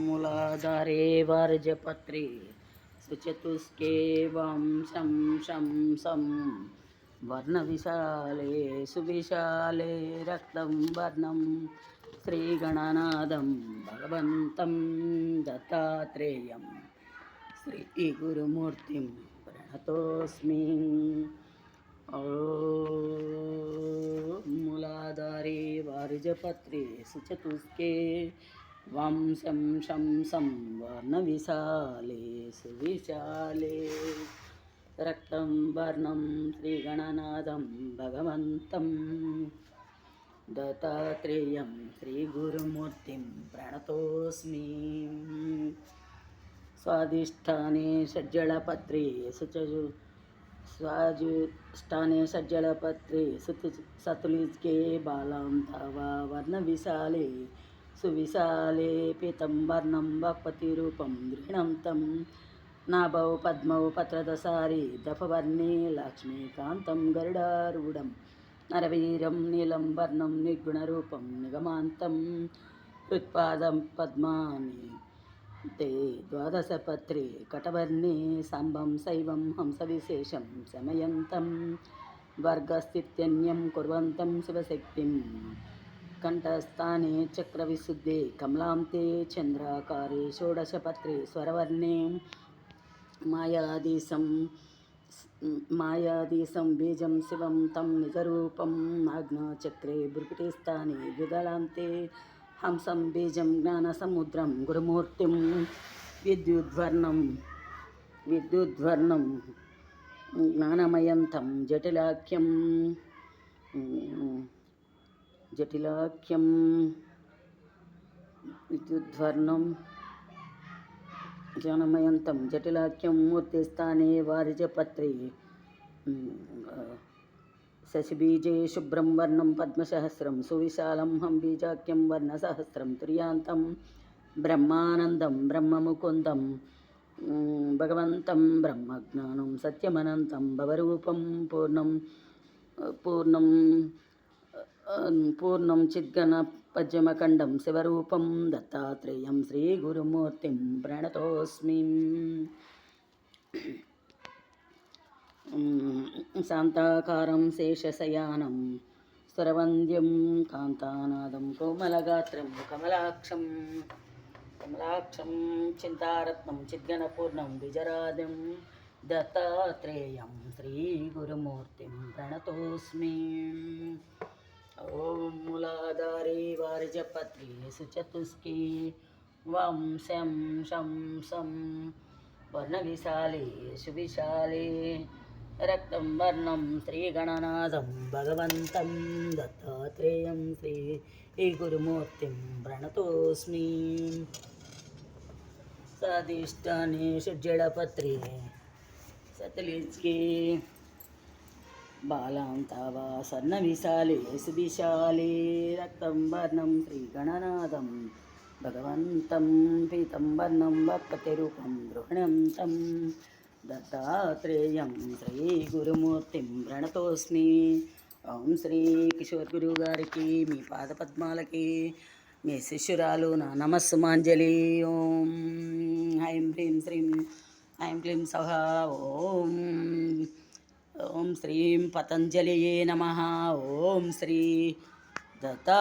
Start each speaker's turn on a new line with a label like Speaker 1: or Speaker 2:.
Speaker 1: मूलाधारे वार्जपत्रे सुचतुष्के वं शं शं सं वर्णविशाले सुविशाले रक्तं वर्णं श्रीगणनाथं भगवन्तं दत्तात्रेयं श्रीगुरुमूर्तिं प्रणतोऽस्मि। मूलाधारे वार्जपत्रे सुचतुष्के वं शं शं सं वर्णविशाले सुविशाले रक्तं वर्णं श्रीगणनाथं भगवन्तं दत्तात्रेयं श्रीगुरुमूर्तिं प्रणतोऽस्मि। स्वाधिष्ठाने षड्जलपत्रे स्वाधिष्ठाने षड्जलपत्रे सतुलिके बालां तावा वर्णविशाले सुविशाले पीतं वर्णं वक्पतिरूपं गृह्णं तं नाभौ पद्मौ पत्रदसारी दफवर्णे लक्ष्मीकान्तं गरुडारूढं नरवीरं नीलं वर्णं निर्गुणरूपं निगमान्तं हृत्पादं पद्मानि ते द्वादशपत्रे कटवर्णे साम्बं शैवं हंसविशेषं शमयन्तं वर्गस्थित्यन्यं कुर्वन्तं शिवशक्तिं कंठस्थाने चक्रविशुद्धे कमलान्ते चन्द्राकारे षोडशपत्रे स्वरवर्णे मायाधीशं बीजं शिवं तं निजरूपं आज्ञाचक्रे भ्रुकुटिस्थाने द्विदलान्ते हंसं बीजं ज्ञानसमुद्रं गुरुमूर्तिं विद्युद्वर्णं ज्ञानमयन्तं जटिलाख्यं विद्युद्वर्णं ज्ञानमयन्तं जटिलाख्यं मूर्तिस्थाने वारिजपत्रे शशिबीजे शुभ्रं वर्णं पद्मसहस्रं सुविशालं हं बीजाख्यं वर्णसहस्रं तुर्यान्तं ब्रह्मानन्दं ब्रह्ममुकुन्दं भगवन्तं ब्रह्मज्ञानं सत्यमनन्तं भवरूपं पूर्णं चिद्गणपद्मखण्डं शिवरूपं दत्तात्रेयं श्रीगुरुमूर्तिं प्रणतोऽस्मि। शान्ताकारं शेषशयानं सुरवन्द्यं कान्तानादं कोमलगात्रं कमलाक्षं चिन्तारत्नं चिद्गणपूर्णं विजराद्यं दत्तात्रेयं श्रीगुरुमूर्तिं प्रणतोऽस्मि। ॐ मूलाधारे वारिजपत्रे सुचतुष्के वं शं शं सं वर्णविशाले सुविशाले रक्तं वर्णं श्रीगणनाथं भगवन्तं दत्तात्रेयं श्रीगुरुमूर्तिं प्रणतोऽस्मि। स्वाधिष्ठाने षड्जलपत्रे सतलिके बालां तावा स्वर्णविशाले सुविशाले रक्तं वर्णं श्रीगणनाथं भगवन्तं पीतं वर्णं वक्पतिरूपं गृह्णं तं दत्तात्रेयं श्रीगुरुमूर्तिं प्रणतोऽस्मि। ఓం శ్రీ కిషోర్ గురువు గారికి మీ పాదపద్మాలకి మీ శిష్యురాలు నా నమస్సుమాంజలి. ఓం ఐం హ్రీం శ్రీం ఐం క్లీం సౌః. ఓం శ్రీం పతంజలియే నమః. ఓం శ్రీ దత్తా